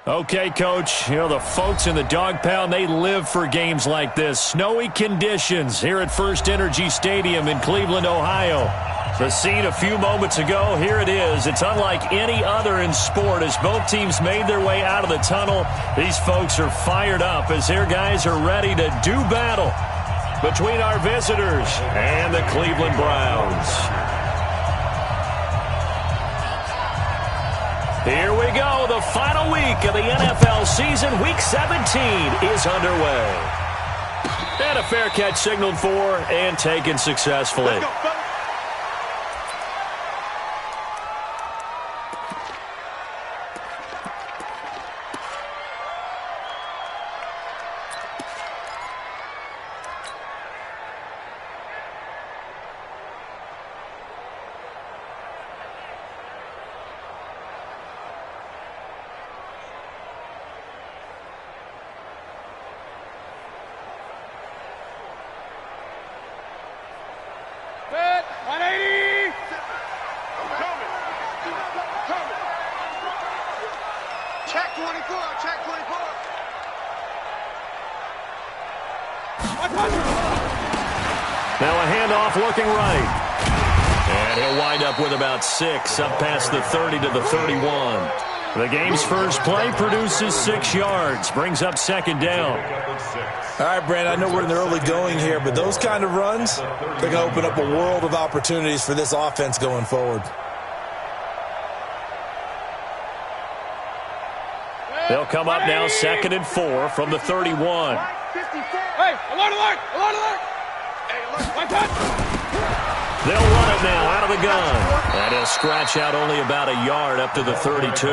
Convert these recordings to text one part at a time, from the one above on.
Okay, Coach, you know, the folks in the dog pound, they live for games like this. Snowy conditions here at First Energy Stadium in Cleveland, Ohio. The scene a few moments ago, here it is. It's unlike any other in sport as both teams made their way out of the tunnel. These folks are fired up as their guys are ready to do battle between our visitors and the Cleveland Browns. Here we go. The final week of the NFL season. Week 17 is underway. And a fair catch signaled for and taken successfully. Now a handoff looking right. And he'll wind up with about 6 up past the 30 to the 31. The game's first play produces 6 yards, brings up second down. All right, Brandon, I know we're in the early going here, but those kind of runs, they're going to open up a world of opportunities for this offense going forward. They'll come up now second and 4 from the 31. Hey, alert, alert, alert, alert. They'll run it now out of the gun. And he'll scratch out only about a yard up to the 32.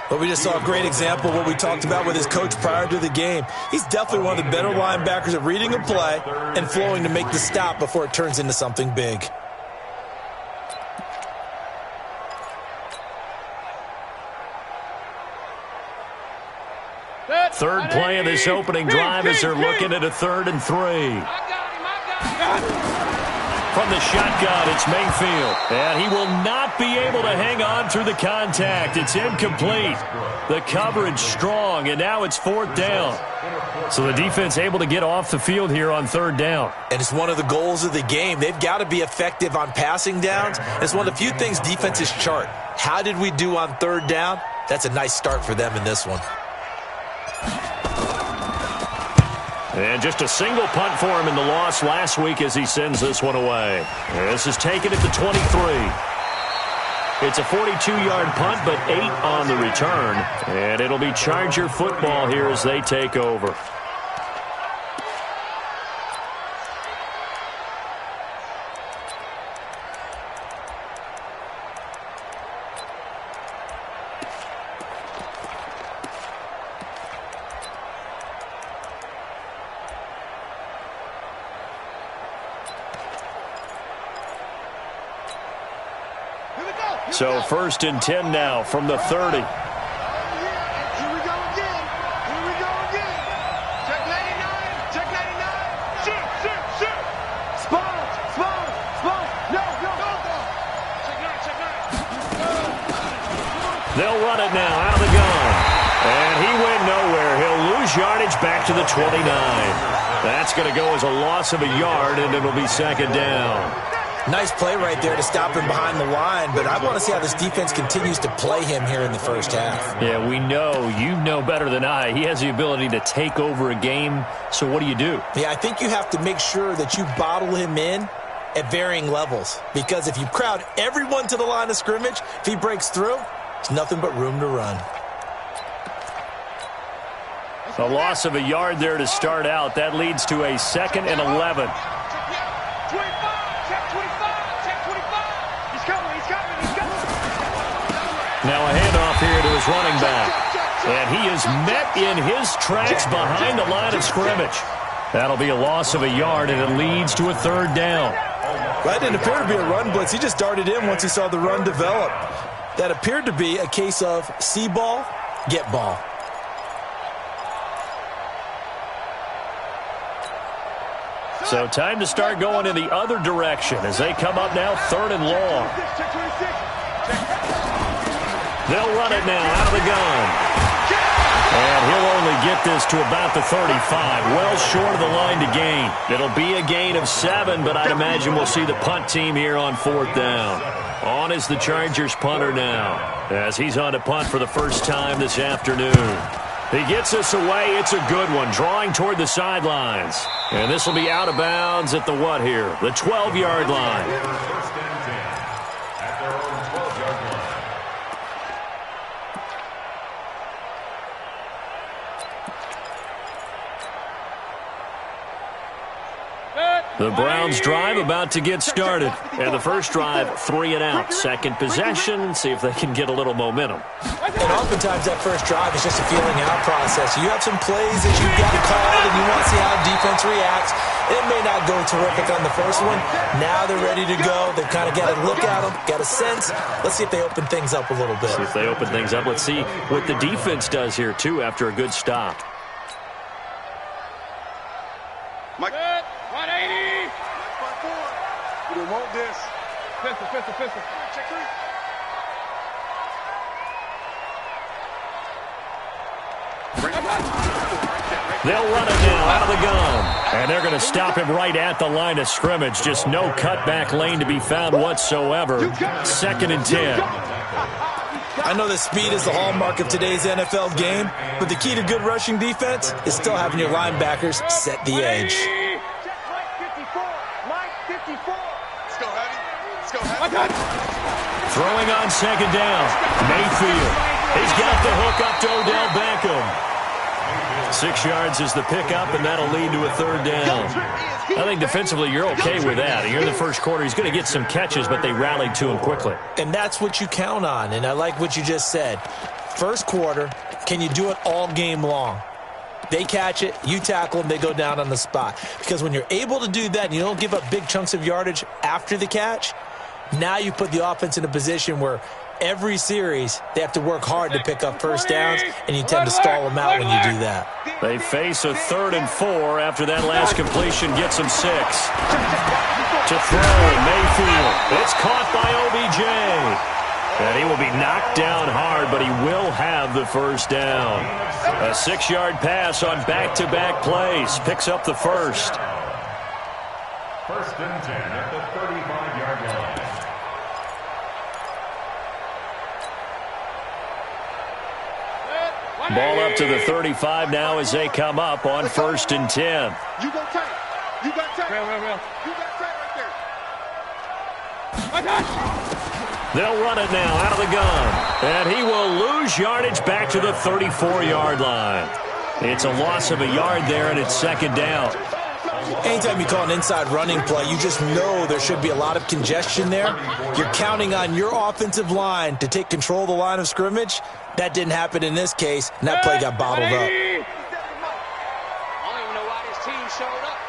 But we just saw a great example of what we talked about with his coach prior to the game. He's definitely one of the better linebackers at reading a play and flowing to make the stop before it turns into something big. Third play of this opening drive as they're looking at a 3rd and 3. From the shotgun, it's Mayfield. And he will not be able to hang on through the contact. It's incomplete. The coverage strong, and now it's 4th down. So the defense able to get off the field here on 3rd down. And it's one of the goals of the game. They've got to be effective on passing downs. It's one of the few things defenses chart. How did we do on 3rd down? That's a nice start for them in this one. And just a single punt for him in the loss last week as he sends this one away. This is taken at the 23. It's a 42-yard punt, but 8 on the return. And it'll be Charger football here as they take over. So 1st and 10 now from the 30. Here we go again. Here we go again. Check 99. Check 99. Shoot, shoot, shoot. Spot, spot, spot. No, no, no. Check 9, check 9. They'll run it now out of the gun. And he went nowhere. He'll lose yardage back to the 29. That's going to go as a loss of a yard, and it'll be 2nd down. Nice play right there to stop him behind the line, but I want to see how this defense continues to play him here in the first half. Yeah, we know. You know better than I. He has the ability to take over a game, so what do you do? Yeah, I think you have to make sure that you bottle him in at varying levels, because if you crowd everyone to the line of scrimmage, if he breaks through, it's nothing but room to run. A loss of a yard there to start out. That leads to a 2nd and 11. Now a handoff here to his running back. And he is met in his tracks behind the line of scrimmage. That'll be a loss of a yard, and it leads to a 3rd down. That didn't appear to be a run blitz. He just darted in once he saw the run develop. That appeared to be a case of see ball, get ball. So time to start going in the other direction as they come up now 3rd and long. They'll run it now out of the gun. And he'll only get this to about the 35, well short of the line to gain. It'll be a gain of 7, but I'd imagine we'll see the punt team here on 4th down. On is the Chargers punter now, as he's on to punt for the first time this afternoon. He gets us away. It's a good one, drawing toward the sidelines. And this will be out of bounds at the what here? The 12-yard line. The Browns drive about to get started. And the first drive, 3 and out. Second possession, see if they can get a little momentum. And oftentimes that first drive is just a feeling out process. You have some plays that you've got called and you want to see how defense reacts. It may not go terrific on the first one. Now they're ready to go. They've kind of got to look at them, got a sense. Let's see if they open things up a little bit. See if they open things up. Let's see what the defense does here, too, after a good stop. Mike. 180. We don't want this. Pistol. Check 3. They'll run it now out of the gun. And they're going to stop him right at the line of scrimmage. Just no cutback lane to be found whatsoever. 2nd and 10. I know that speed is the hallmark of today's NFL game, but the key to good rushing defense is still having your linebackers set the edge. Throwing on 2nd down. Mayfield. He's got the hook up to Odell Beckham. 6 yards is the pickup, and that'll lead to a 3rd down. I think defensively you're okay with that. Here in the first quarter, he's going to get some catches, but they rallied to him quickly. And that's what you count on, and I like what you just said. First quarter, can you do it all game long? They catch it, you tackle them, they go down on the spot. Because when you're able to do that and you don't give up big chunks of yardage after the catch, now you put the offense in a position where every series they have to work hard to pick up first downs, and you tend to stall them out when you do that. They face a 3rd and 4 after that last completion gets them 6. To throw, Mayfield. It's caught by OBJ. And he will be knocked down hard, but he will have the first down. A 6-yard pass on back-to-back plays. Picks up the first. 1st and 10 at the 35-yard line. Ball up to the 35 now as they come up on 1st and 10. You go tight. You got tight. Real. You got tight right there. They'll run it now out of the gun. And he will lose yardage back to the 34-yard line. It's a loss of a yard there, and it's 2nd down. Anytime you call an inside running play, you just know there should be a lot of congestion there. You're counting on your offensive line to take control of the line of scrimmage. That didn't happen in this case, and that play got bottled up. I don't even know why this team showed up.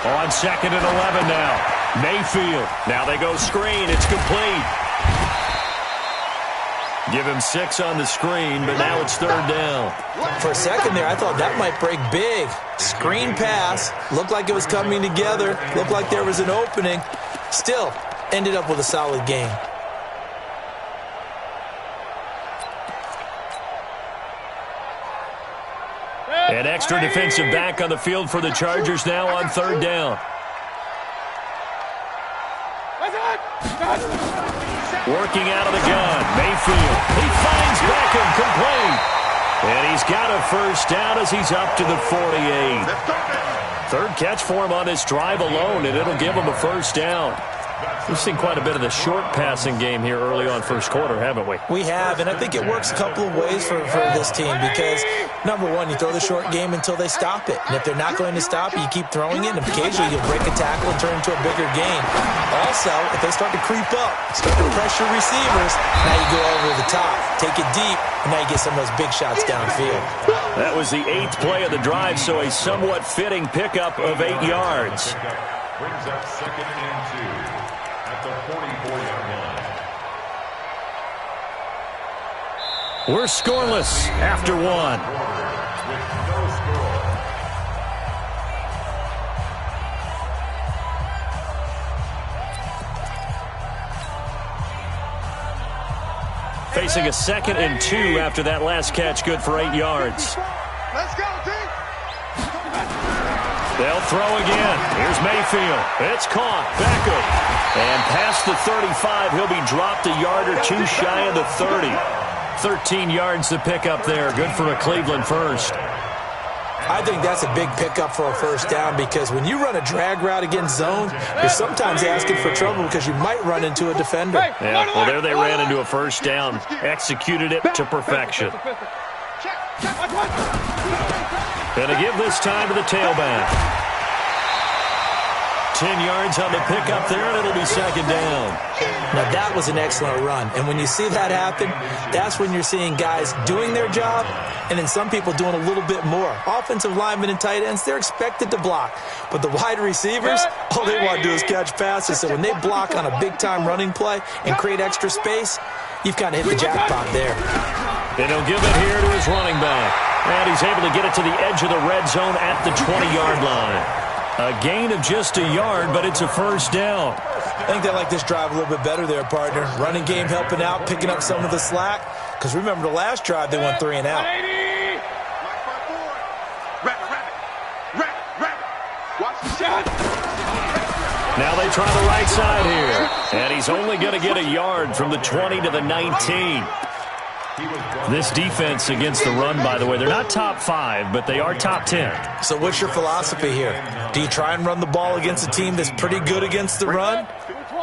On 2nd and 11 now. Mayfield. Now they go screen. It's complete. Give him 6 on the screen, but now it's 3rd down. For a second there, I thought that might break big. Screen pass. Looked like it was coming together. Looked like there was an opening. Still, ended up with a solid game. An extra defensive back on the field for the Chargers now on 3rd down. Working out of the gun, Mayfield. He finds Beckham complete. And he's got a first down as he's up to the 48. 3rd catch for him on this drive alone, and it'll give him a first down. We've seen quite a bit of the short passing game here early on first quarter, haven't we? We have, and I think it works a couple of ways for this team because, number one, you throw the short game until they stop it. And if they're not going to stop it, you keep throwing it, and occasionally you'll break a tackle and turn into a bigger game. Also, if they start to creep up, start to pressure receivers, now you go over the top, take it deep, and now you get some of those big shots downfield. That was the 8th play of the drive, so a somewhat fitting pickup of 8 yards. Brings up 2nd and 2. The 44-yard line. We're scoreless after 1. With no score. facing a 2nd and 2 after that last catch, good for 8 yards. Let's go, team. They'll throw again. Here's Mayfield. It's caught. Beckham. And past the 35, he'll be dropped a yard or two shy of the 30. 13 yards to pick up there. Good for a Cleveland first. I think that's a big pickup for a first down because when you run a drag route against zone, you're sometimes asking for trouble because you might run into a defender. Yeah, well, there they ran into a first down. Executed it to perfection. Gonna give this time to the tailback. 10 yards on the pickup there, and it'll be 2nd down. Now, that was an excellent run. And when you see that happen, that's when you're seeing guys doing their job and then some people doing a little bit more. Offensive linemen and tight ends, they're expected to block. But the wide receivers, all they want to do is catch passes. So when they block on a big-time running play and create extra space, you've kind of hit the jackpot there. And he'll give it here to his running back. And he's able to get it to the edge of the red zone at the 20-yard line. A gain of just a yard, but it's a first down. I think they like this drive a little bit better there, partner. Running game helping out, picking up some of the slack. Because remember the last drive, they went 3 and out. Watch the shot. Now they try the right side here. And he's only going to get a yard from the 20 to the 19. This defense against the run, by the way, they're not top 5, but they are top 10. So what's your philosophy here? Do you try and run the ball against a team that's pretty good against the run?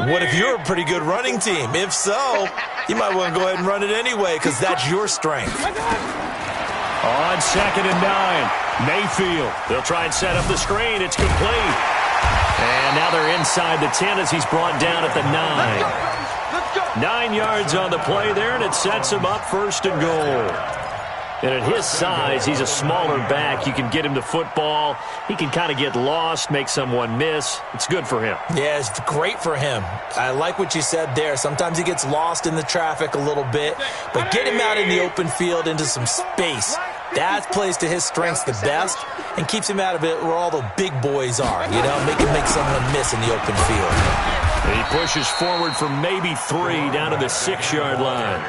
What if you're a pretty good running team? If so, you might want to go ahead and run it anyway because that's your strength. On 2nd and 9, Mayfield. They'll try and set up the screen. It's complete. And now they're inside the 10 as he's brought down at the 9. 9 yards on the play there, and it sets him up 1st and goal. And at his size, he's a smaller back. You can get him to football. He can kind of get lost, make someone miss. It's good for him. Yeah, it's great for him. I like what you said there. Sometimes he gets lost in the traffic a little bit, but get him out in the open field into some space. That plays to his strengths the best and keeps him out of it where all the big boys are, you know, make him make someone miss in the open field. He pushes forward for maybe 3 down to the 6-yard line.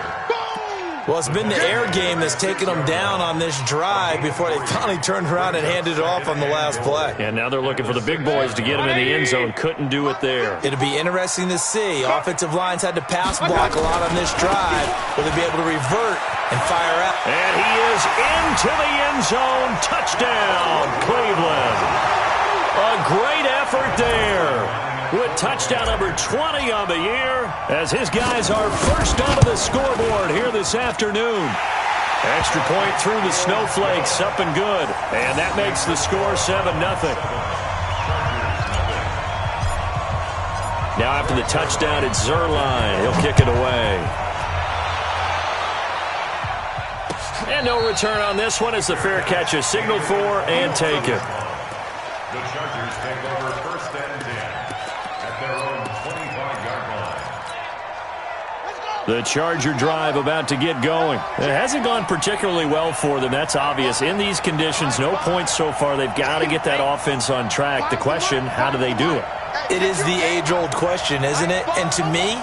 Well, it's been the air game that's taken them down on this drive before they finally turned around and handed it off on the last play. And now they're looking for the big boys to get him in the end zone. Couldn't do it there. It'll be interesting to see. Offensive lines had to pass block a lot on this drive. Will they be able to revert and fire out? And he is into the end zone. Touchdown, Cleveland. A great effort there. With touchdown number 20 on the year, as his guys are first onto the scoreboard here this afternoon. Extra point through the snowflakes, up and good. And that makes the score 7-0. Now after the touchdown, it's Zerline. He'll kick it away. And no return on this one. It's a fair catch, a signal for, and take it. The Chargers take over 1st and 10 at their own 25-yard line. The Charger drive about to get going. It hasn't gone particularly well for them. That's obvious. In these conditions, no points so far. They've got to get that offense on track. The question, how do they do it? It is the age-old question, isn't it? And to me,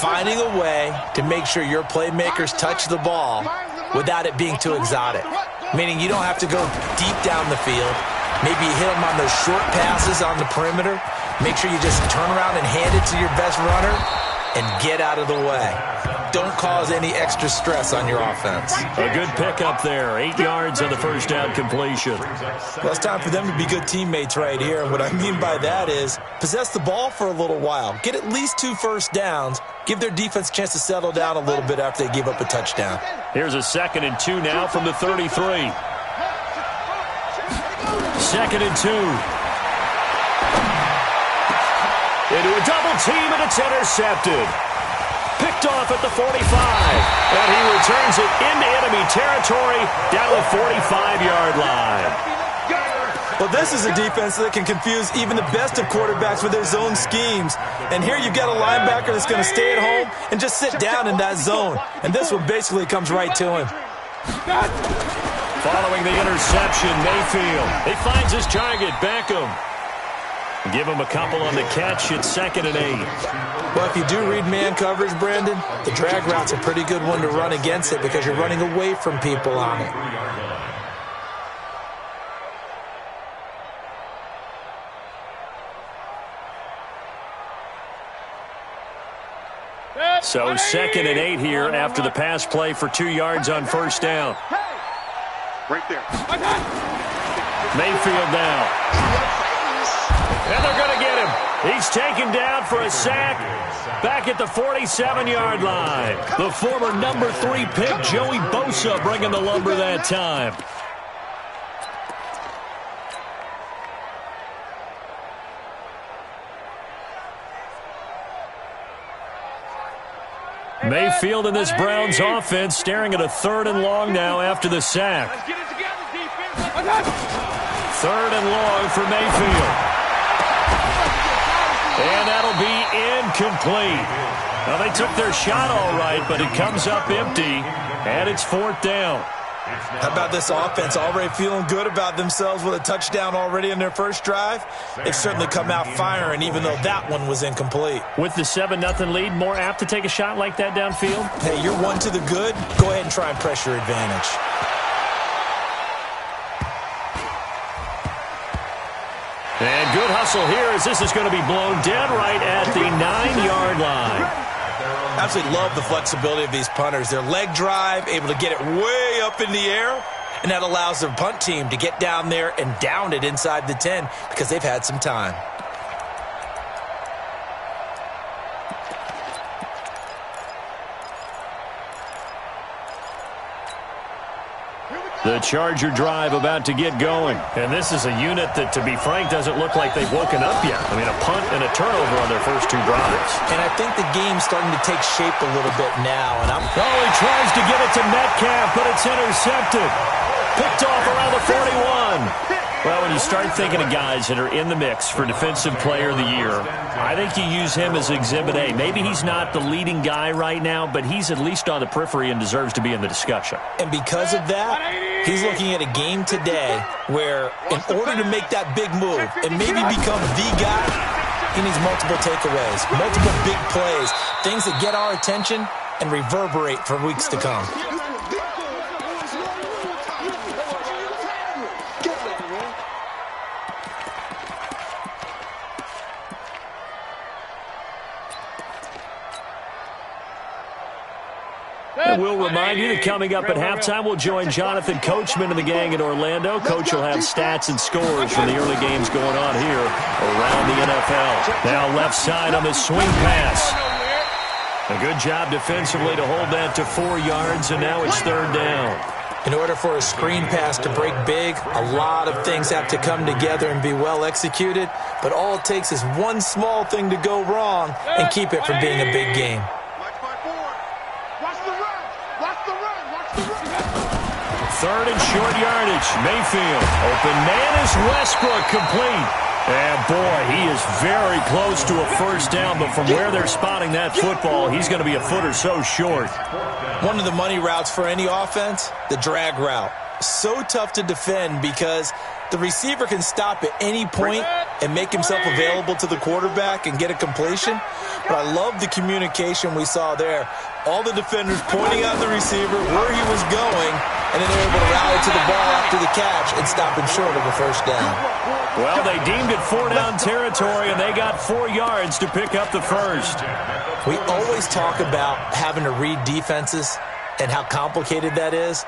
finding a way to make sure your playmakers touch the ball without it being too exotic. Meaning you don't have to go deep down the field. Maybe you hit them on those short passes on the perimeter. Make sure you just turn around and hand it to your best runner and get out of the way. Don't cause any extra stress on your offense. A good pickup there. 8 yards on the first down completion. Well, it's time for them to be good teammates right here. And what I mean by that is possess the ball for a little while. Get at least 2 first downs. Give their defense a chance to settle down a little bit after they give up a touchdown. Here's a 2nd and 2 now from the 33. 2nd and 2. Into a double team, and it's intercepted. Picked off at the 45. And he returns it into enemy territory down the 45-yard line. Well, this is a defense that can confuse even the best of quarterbacks with their zone schemes. And here you've got a linebacker that's going to stay at home and just sit down in that zone. And this one basically comes right to him. Following the interception, Mayfield. He finds his target, Beckham. Give him a couple on the catch. It's 2nd and 8. Well, if you do read man coverage, Brandon, the drag route's a pretty good one to run against it because you're running away from people on it. So 2nd and 8 here after the pass play for 2 yards on 1st down. Right there. Mayfield now. And they're going to get him. He's taken down for a sack back at the 47-yard line. The former number 3 pick, Joey Bosa, bringing the lumber that time. Mayfield in this Browns offense staring at a 3rd and long now after the sack. 3rd and long for Mayfield. And that'll be incomplete. Well, they took their shot all right, but it comes up empty, and it's 4th down. How about this offense already feeling good about themselves with a touchdown already in their first drive? They've certainly come out firing, even though that one was incomplete. With the 7-0 lead, more apt to take a shot like that downfield? Hey, you're one to the good. Go ahead and try and press your advantage. And good hustle here as this is going to be blown dead right at the 9-yard line. Absolutely love the flexibility of these punters. Their leg drive, able to get it way up in the air, and that allows their punt team to get down there and down it inside the 10 because they've had some time. The Charger drive about to get going. And this is a unit that, to be frank, doesn't look like they've woken up yet. I mean, a punt and a turnover on their first 2 drives. And I think the game's starting to take shape a little bit now. And he tries to get it to Metcalf, but it's intercepted. Picked off around the 41. Well, when you start thinking of guys that are in the mix for Defensive Player of the Year, I think you use him as Exhibit A. Maybe he's not the leading guy right now, but he's at least on the periphery and deserves to be in the discussion. And because of that, he's looking at a game today where in order to make that big move and maybe become the guy, he needs multiple takeaways, multiple big plays, things that get our attention and reverberate for weeks to come. And we'll remind you that coming up at halftime, we'll join Jonathan Coachman and the gang in Orlando. Coach will have stats and scores from the early games going on here around the NFL. Now left side on the swing pass. A good job defensively to hold that to 4 yards, and now it's 3rd down. In order for a screen pass to break big, a lot of things have to come together and be well executed, but all it takes is one small thing to go wrong and keep it from being a big game. Third and short yardage. Mayfield. Open man is Westbrook, complete. And, boy, he is very close to a first down, but from where they're spotting that football, he's going to be a foot or so short. One of the money routes for any offense, the drag route. So tough to defend because the receiver can stop at any point and make himself available to the quarterback and get a completion. But I love the communication we saw there. All the defenders pointing out the receiver, where he was going, and then they're able to rally to the ball after the catch and stop him short of a first down. Well, they deemed it 4-down territory, and they got 4 yards to pick up the first. We always talk about having to read defenses and how complicated that is.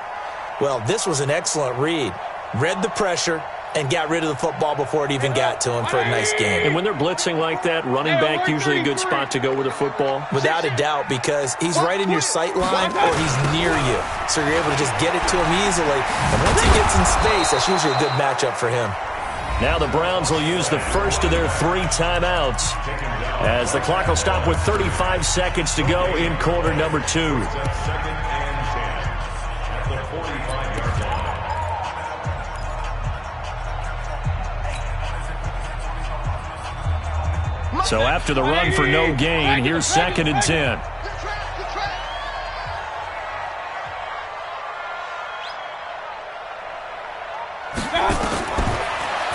Well, this was an excellent read. Read the pressure and got rid of the football before it even got to him for a nice game. And when they're blitzing like that, running back usually a good spot to go with a football? Without a doubt, because he's right in your sight line or he's near you. So you're able to just get it to him easily. And once he gets in space, that's usually a good matchup for him. Now the Browns will use the first of their 3 timeouts as the clock will stop with 35 seconds to go in quarter number 2. So after the run for no gain, here's 2nd and 10.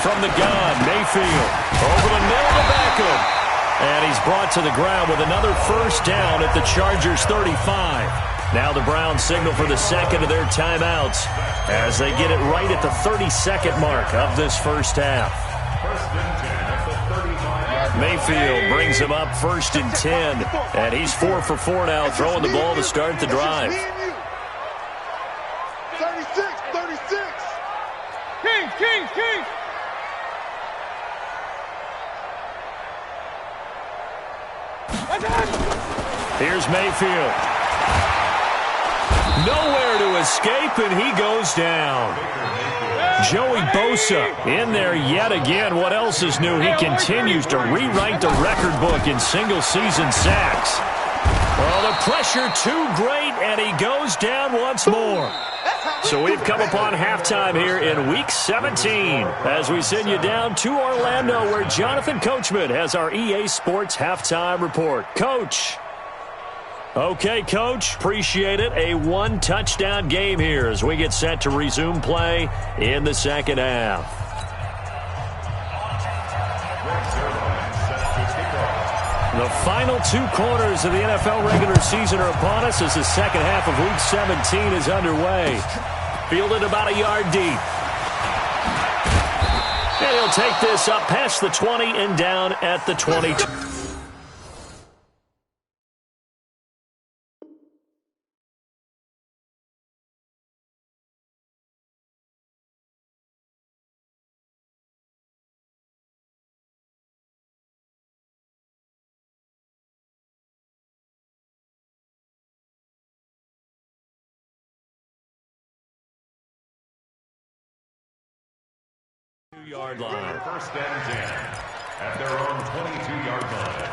From the gun, Mayfield over the middle to Beckham. And he's brought to the ground with another first down at the Chargers' 35. Now the Browns signal for the second of their timeouts as they get it right at the 32nd mark of this first half. Mayfield brings him up 1st and 10, and he's 4 for 4 now, throwing the ball to start the drive. 36. Kings. Here's Mayfield. Nowhere to escape, and he goes down. Joey Bosa in there yet again. What else is new? He continues to rewrite the record book in single-season sacks. Well, the pressure too great, and he goes down once more. So we've come upon halftime here in Week 17 as we send you down to Orlando where Jonathan Coachman has our EA Sports Halftime Report. Coach. Okay, Coach, appreciate it. A one-touchdown game here as we get set to resume play in the second half. The final 2 quarters of the NFL regular season are upon us as the second half of Week 17 is underway. Fielded about a yard deep. And he'll take this up past the 20 and down at the 22. Yard line. 1st and 10 at their own 22-yard line.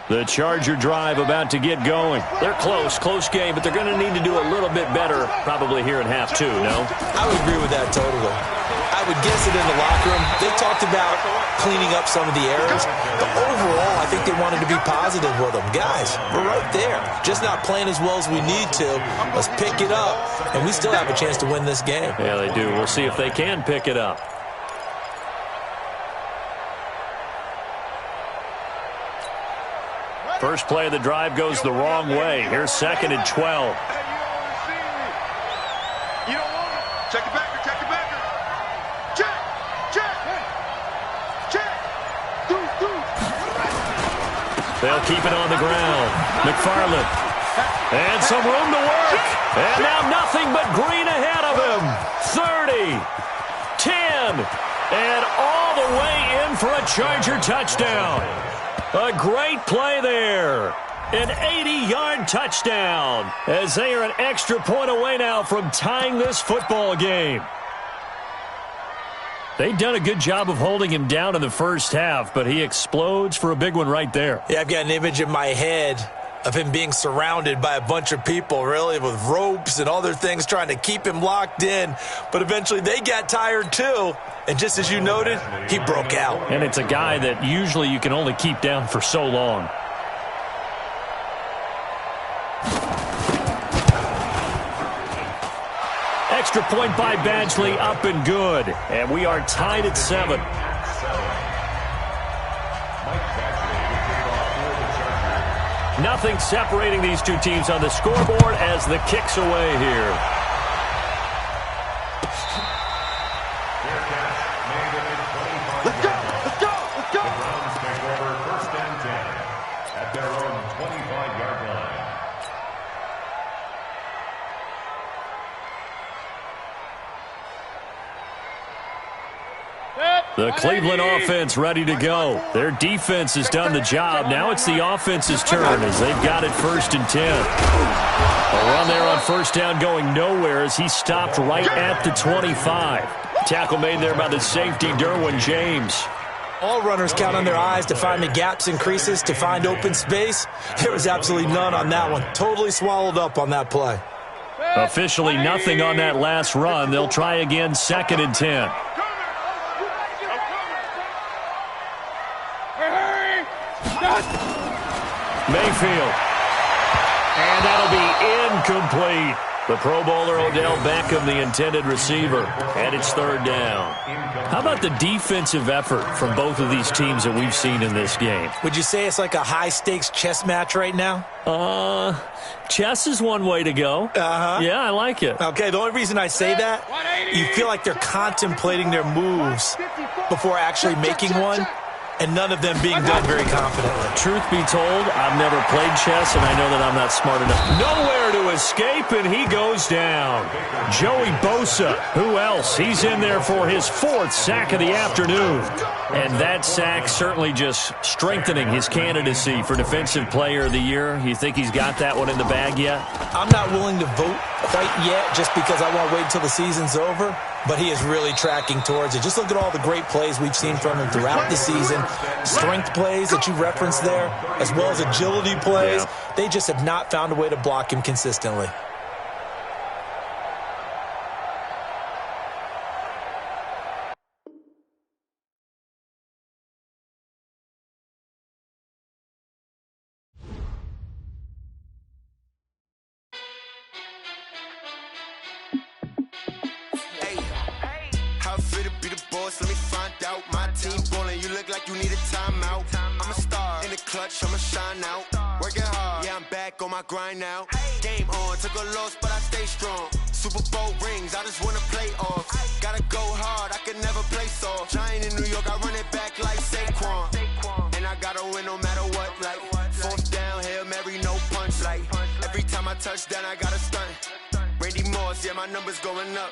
The Charger drive about to get going. They're close game, but they're going to need to do a little bit better probably here in half 2, no? I would agree with that totally. I would guess it in the locker room. They talked about cleaning up some of the errors, but overall, I think they wanted to be positive with them. Guys, we're right there. Just not playing as well as we need to. Let's pick it up, and we still have a chance to win this game. Yeah, they do. We'll see if they can pick it up. First play of the drive goes the wrong way. Here's 2nd and 12. You don't want it. Check it back. They'll keep it on the ground. McFarland. And some room to work. And now nothing but green ahead of him. 30. 10. And all the way in for a Charger touchdown. A great play there. An 80-yard touchdown as they are an extra point away now from tying this football game. They've done a good job of holding him down in the first half, but he explodes for a big one right there. Yeah, I've got an image in my head of him being surrounded by a bunch of people, really, with ropes and other things trying to keep him locked in. But eventually they got tired too. And just as you noted, he broke out. And it's a guy that usually you can only keep down for so long. Extra point by Badgley, up and good. And we are tied at 7. Nothing separating these two teams on the scoreboard as the kick's away here. Let's go! The Browns take over 1st and 10 at their own 25-yard line. The Cleveland offense ready to go. Their defense has done the job. Now it's the offense's turn as they've got it 1st and 10. A run there on 1st down going nowhere as he stopped right at the 25. Tackle made there by the safety, Derwin James. All runners count on their eyes to find the gaps and creases, to find open space. There was absolutely none on that one. Totally swallowed up on that play. Officially nothing on that last run. They'll try again 2nd and 10. Mayfield. And that'll be incomplete. The Pro Bowler Odell Beckham, the intended receiver, and it's third down. How about the defensive effort from both of these teams that we've seen in this game? Would you say it's like a high-stakes chess match right now? Chess is one way to go. Yeah, I like it. Okay, the only reason I say that, you feel like they're contemplating their moves before actually making one, and none of them being done very confidently. Truth be told, I've never played chess, and I know that I'm not smart enough. Nowhere to escape, and he goes down. Joey Bosa, who else? He's in there for his 4th sack of the afternoon. And that sack certainly just strengthening his candidacy for Defensive Player of the Year. You think he's got that one in the bag yet? I'm not willing to vote quite yet just because I want to wait until the season's over, but he is really tracking towards it. Just look at all the great plays we've seen from him throughout the season. Strength plays that you referenced there, as well as agility plays. Yeah. They just have not found a way to block him consistently. Let me find out. My team ballin', you look like you need a timeout. I'm a star in the clutch, I'ma shine out. Working hard, yeah, I'm back on my grind now. Game on, took a loss, but I stay strong. Super Bowl rings, I just wanna play off. Gotta go hard, I can never play soft. Giant in New York, I run it back like Saquon. And I gotta win no matter what, like 4th down, Hail Mary, no punch. Like every time I touch down, I gotta stunt. Randy Moss, yeah, my numbers going up.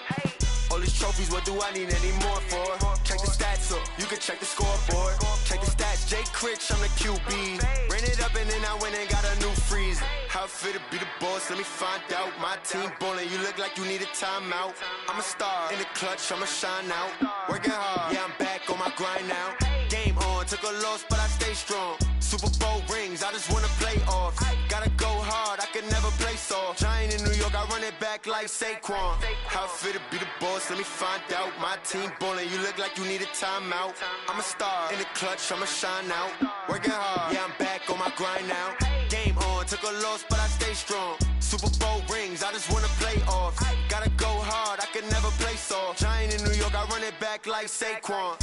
All these trophies, what do I need any more for? Check the stats up, you can check the scoreboard. Check the stats, Jay Critch, I'm the QB. Ran it up and then I went and got a new freeze. How it fit to be the boss, let me find out. My team ballin', you look like you need a timeout. I'm a star in the clutch, I'ma shine out. Working hard, yeah, I'm back on my grind now. Game on, took a loss, but I stay strong. Super Bowl rings, I just wanna play off. Gotta go hard, I can never play soft. Giant in New York, I run it back like Saquon. How it fit to be the boss, let me find out. My team ballin', you look like you need a timeout. I'm a star in the clutch, I'ma shine out. Working hard, yeah, I'm back on my grind now. Game on, took a loss, but I stay strong. Super Bowl rings, I just wanna play off. Gotta go hard, I can never play soft. Giant in New York, I run it back like Saquon.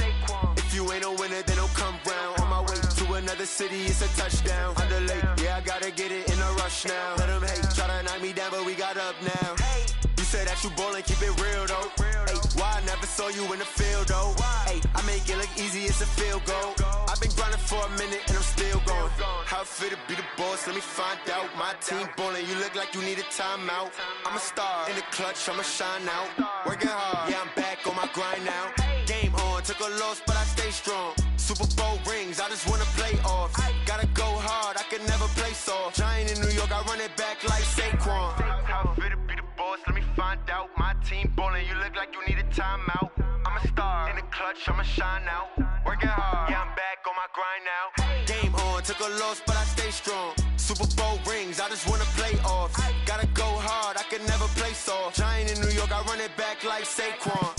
If you ain't a winner, then don't come round. On my way to another city, it's a touchdown. Underlay, yeah, I gotta get it in a rush now. Let them hate, try to knock me down, but we got up now. You say that you ballin', keep it real though. Hey, why I never saw you in the field though? Hey, I make it look easy, it's a field goal. I've been grinding for a minute and I'm still going. How it fit to be the boss, let me find out. My team ballin', you look like you need a timeout. I'm a star in the clutch, I'ma shine out. Working hard, yeah, I'm back on my grind now. Game on, took a loss, but I stay strong. Super Bowl rings, I just wanna play off. Gotta go hard, I can never play soft. Giant in New York, I run it back like Saquon. How it fit to be the boss, let me find out. My team ballin', you look like you need a timeout. I'm a star in the clutch, I'ma shine out. Working hard, yeah, I'm back on my grind now. Game on, took a loss, but I stay strong. Super Bowl rings, I just wanna play off. Gotta go hard, I can never play soft. Giant in New York, I run it back like Saquon.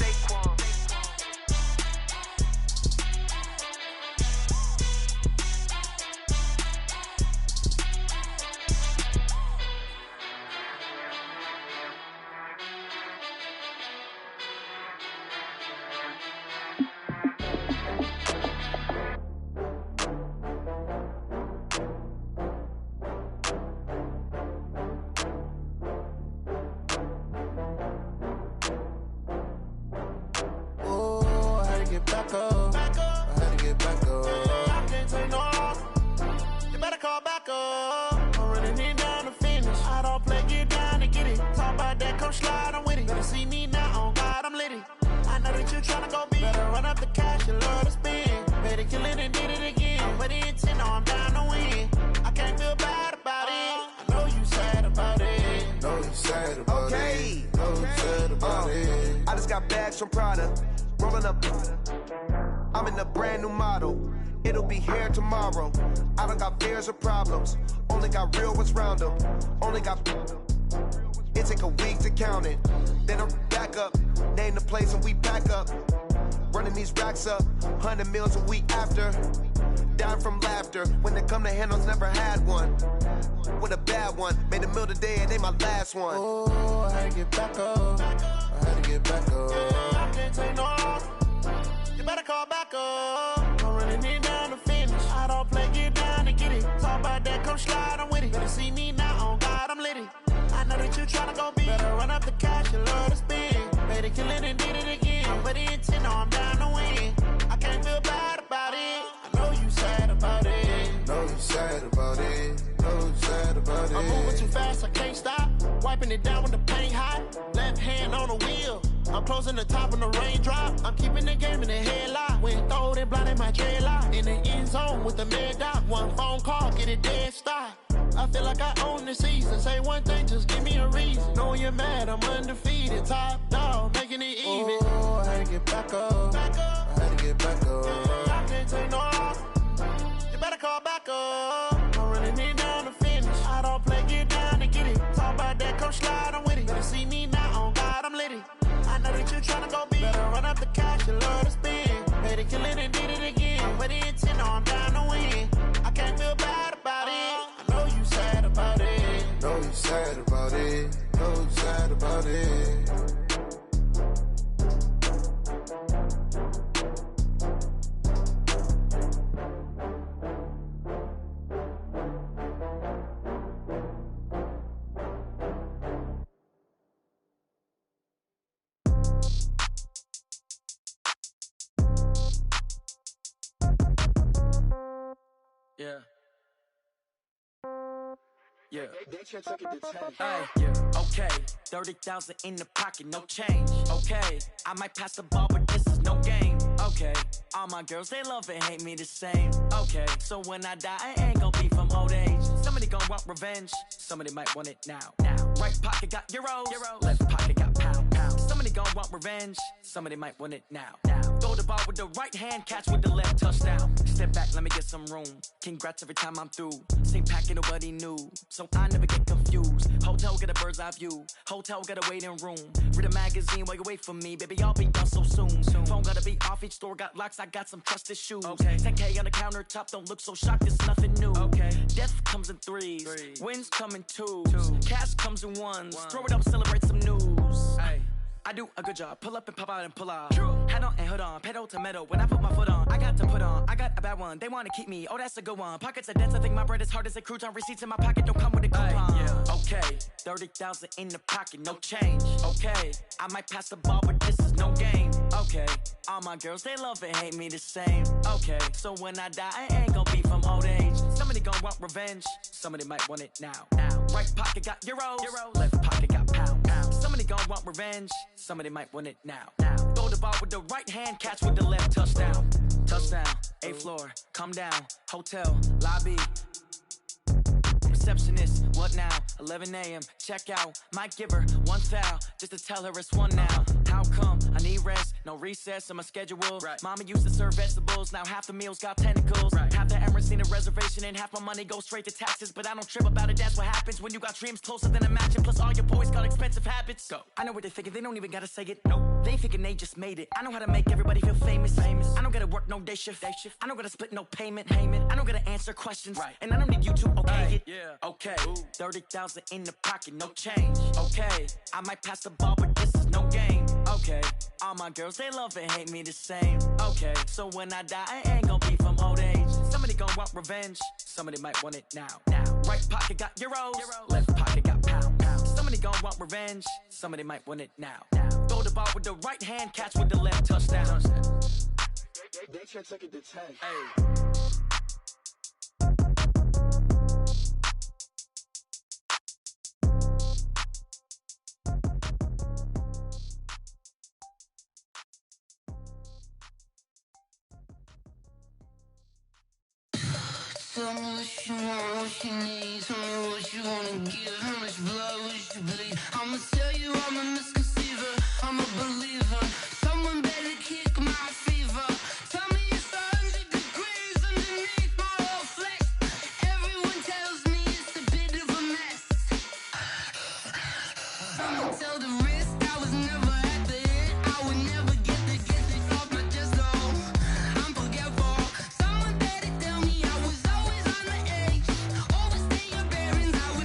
From Prada, rolling up. I'm in a brand new model. It'll be here tomorrow. I don't got fears or problems. Only got real ones round them. Only got. It take a week to count it. Then I'm back up. Name the place and we back up. Running these racks up. 100 meals a week after. Dying from laughter. When they come to handles, never had one. with a bad one. Made a meal today and they my last one. Oh, I had to get back up. I had to get back up. I can't take no. You better call back up. I'm running it down to finish. I don't play, get down to get it. Talk about that, come slide, I'm with it. Better see me now, on God, I'm litty. I know that you tryna go big. Better run up the cash, you love to spend. Better kill it and did it again. But the intent, no, I'm down to win. I can't feel bad about it. I know you sad about it. Know you sad about it. Know you sad about it. I'm moving too fast, I can't stop. Wiping it down with the paint hot. Left hand on the wheel. I'm closing the top on the raindrop. I'm keeping the game in the headlock. When throwed and blinded my dreadlock. In the end zone with the mad dot. One phone call, get it dead stop. I feel like I own the season. Say one thing, just give me a reason. Knowing you're mad, I'm undefeated. Top dog, making it even. Oh, I had to get back up. Back up. I had to get back up. I can't take no off. You better call back up. I'm running it down to finish. I don't play, get down to get it. Talk about that, come slide, I'm with it. Better see me now, on God, I'm litty. I know that you tryna go big. Better run up the cash, you love to spend. Better kill it and did it again. But the intent, no, I'm down to win. I can't feel bad about it. I know you sad about it. Know you sad about it. Know you sad about it. Yeah. Yeah. Hey, yeah. Okay. 30,000 in the pocket, no change. Okay. I might pass the ball, but this is no game. Okay. All my girls, they love and hate me the same. Okay. So when I die, I ain't gonna be from old age. Somebody gon' want revenge. Somebody might want it now. Right pocket got euros. Left pocket got pound. Somebody gon' want revenge. Somebody might want it now. Throw the ball with the right hand, catch with the left, touchdown. Step back, let me get some room. Congrats every time I'm through. Same packet, nobody knew. So I never get confused. Hotel got a bird's eye view. Hotel got a waiting room. Read a magazine while you wait for me. Baby, I'll be done so soon. Phone gotta be off, each store got locks. I got some trusted shoes. Okay. 10K on the countertop, don't look so shocked, it's nothing new. Okay. Death comes in threes. Wins come in twos. Cash comes in ones. Throw it up, celebrate some news. Ay. I do a good job, pull up and pop out and pull out. Head on and hood on, pedal to metal. When I put my foot on, I got to put on. I got a bad one, they wanna keep me. Oh, that's a good one. Pockets are dense, I think my bread is hard as a crouton. Receipts in my pocket don't come with a coupon. Yeah. Okay, 30,000 in the pocket, no change. Okay, I might pass the ball, but this is no game. Okay, all my girls, they love and hate me the same. Okay, so when I die, I ain't gonna be from old age. Somebody gon' want revenge, somebody might want it now. Right pocket got euros. Left pocket got pound. Somebody gon' want revenge, somebody might want it now. Throw the ball with the right hand, catch with the left, touchdown. Touchdown, 8th floor, come down, hotel, lobby. Receptionist, what now? 11 a.m., check out. Might give her one foul, just to tell her it's one now. How come? I need rest, no recess in my schedule. Right. Mama used to serve vegetables, now half the meals got tentacles. Right. Half the Emirates need a reservation and half my money goes straight to taxes. But I don't trip about it, that's what happens when you got dreams closer than a match. And plus all your boys got expensive habits. Go. I know what they're thinking, they don't even gotta say it. Nope. They thinking they just made it. I know how to make everybody feel famous. I don't gotta work no day shift. I don't gotta split no payment. I don't gotta answer questions. Right. And I don't need you to okay it. Yeah. Okay, 30,000 in the pocket, no change. Okay, I might pass the ball, but this is no game. Okay, all my girls, they love and hate me the same. Okay, so when I die, I ain't gonna be from old age. Somebody gon' want revenge, somebody might want it now. Right pocket got euros. Left pocket got pound. Somebody gon' want revenge, somebody might want it now. Throw the ball with the right hand, catch with the left, touchdown. They should take it to 10. Hey. Tell me what you want, what you need. Tell me what you wanna give. How much blood would you bleed? I'ma tell you I'm a misconceiver. I'm a believer. Someone better kick my fever. Tell me it's 100 degrees underneath my whole flesh. Everyone tells me it's a bit of a mess. I'ma tell the risk I was never at the end. I would never get this off my chest though. I'm forgetful. Someone better tell me I was always on the edge. Overstay your bearings, I would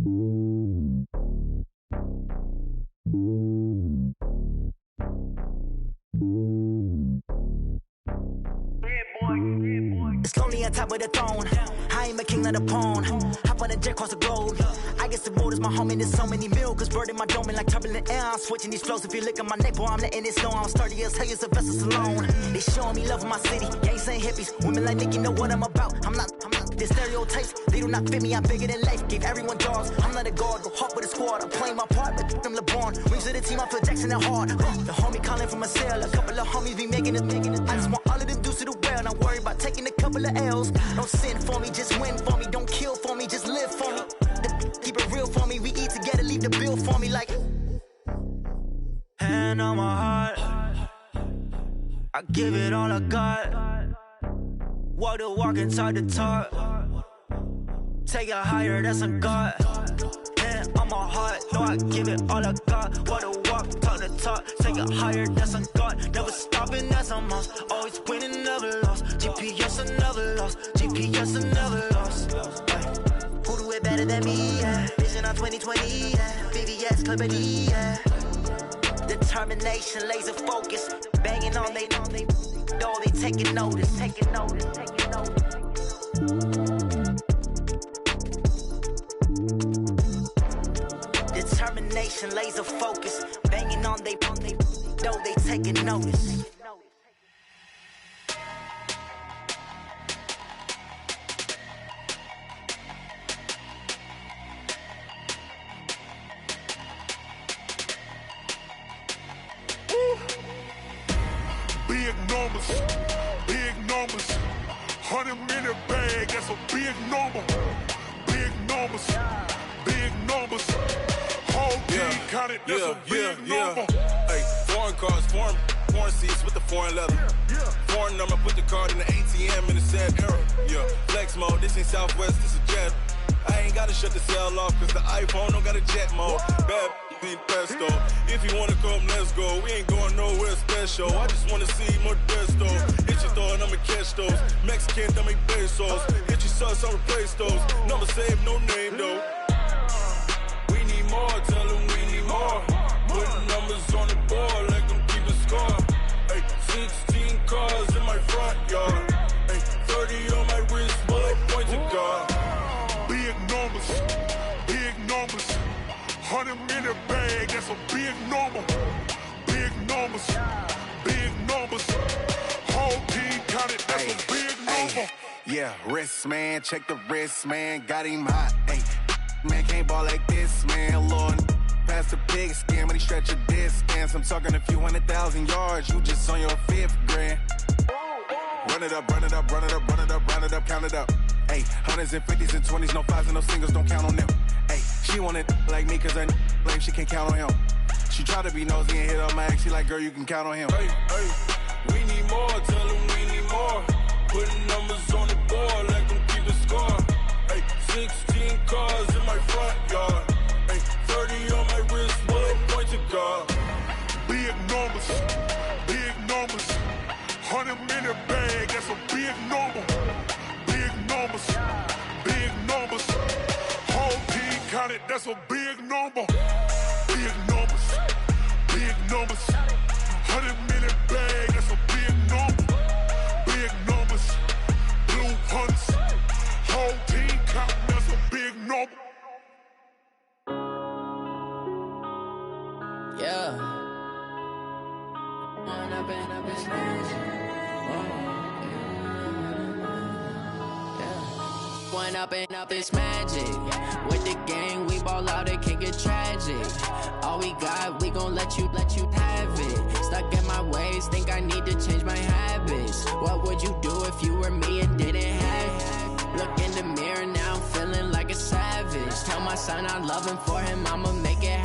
It's lonely on top of the throne. I ain't a king of the pawn. Hop on a jet across the globe. I guess the road is my home and there's so many milkers birding my dome like turbulent air. I'm switching these flows. If you look at my neck, boy, I'm letting it snow. I'm sturdy as hell, a vessel alone. They showing me love in my city. Gang saying hippies. Women like Nick, you know what I'm about. I'm not. The stereotypes, they do not fit me. I'm bigger than life. Gave everyone dogs. I'm not a guard. Go hard with a squad. I'm playing my part, but them LeBron. Rings to the team, I feel Jackson and hard. The homie calling from a cell. A couple of homies be making it. I just want all of them dudes to do well. Not worry about taking a couple of L's. Don't sin for me, just win for me. Don't kill for me, just live for me. Keep it real for me. We eat together, leave the bill for me like. Hand on my heart, I give it all I got. Walk the walk and talk the talk. Take it higher, that's a God. Hand on my heart, no, I give it all I got. Walk the walk, talk the talk. Take it higher, that's a God. Never stopping, that's a must. Always winning, never lost. GPS, I never lost. GPS, I never lost. Who do it better than me? Yeah. Vision on 2020. Yeah. VVS, Clippity. Yeah. Determination, laser focus. Banging on they know they taking notice. Taking notice. Taking notice. Determination, laser focus. Banging on they know they taking notice. Big numbers, 100-minute bag, that's a big number. Big numbers, whole team counted, that's a big number. Hey, foreign cars, foreign seats with the foreign leather. Foreign number, put the card in the ATM in the sad era. Yeah, flex mode, this ain't Southwest, this a jet. I ain't gotta shut the cell off, cause the iPhone don't got a jet mode. Bad in pesto. If you wanna come, let's go. We ain't going nowhere special. I just wanna see Modesto. Hit your thought, I'ma catch those. Mexican, that make pesos. Hit your sus, I'll replace those. Number saved, no name though. We need more, tell them we need more. Putting numbers on the board like I'm keeping score. Hey, 16 cars in my front yard. Hey, 30 on my wrist, bullet point to God. Big numbers, 100-minute bag, that's a big number. Big numbers, whole team counted, that's a big number. Yeah, wrist man, check the wrist man, got him hot. Ay, man can't ball like this, man. Lord, past the pig skin, but he stretch a distance. I'm talking a few 100,000 yards, you just on your 5th grand. Run it up, count it up. Ay, 100s and 50s and 20s, no 5s and no singles, don't count on them. Ay, she want it like me, cause her blame, she can't count on him. She try to be nosy and hit on my ex, she like, girl, you can count on him. Hey, we need more, tell them we need more. Putting numbers on the board like I'm keeping score. Hey, 16 cars in my front yard. Hey, 30 on my wrist, bullet point to God. Big numbers, 100-minute bag, that's a big number. Big numbers, whole team counted, that's a big number. Big numbers, 100-minute bag, that's a big number. Big numbers, blue hunts, whole team counting, that's a big number. Yeah. One up and up, it's magic. With the gang, we ball out, it can get tragic. All we got, we gon' let you have it. Stuck in my ways, think I need to change my habits. What would you do if you were me and didn't have it? Look in the mirror now, I'm feeling like a savage. Tell my son I love him, for him I'ma make it happen.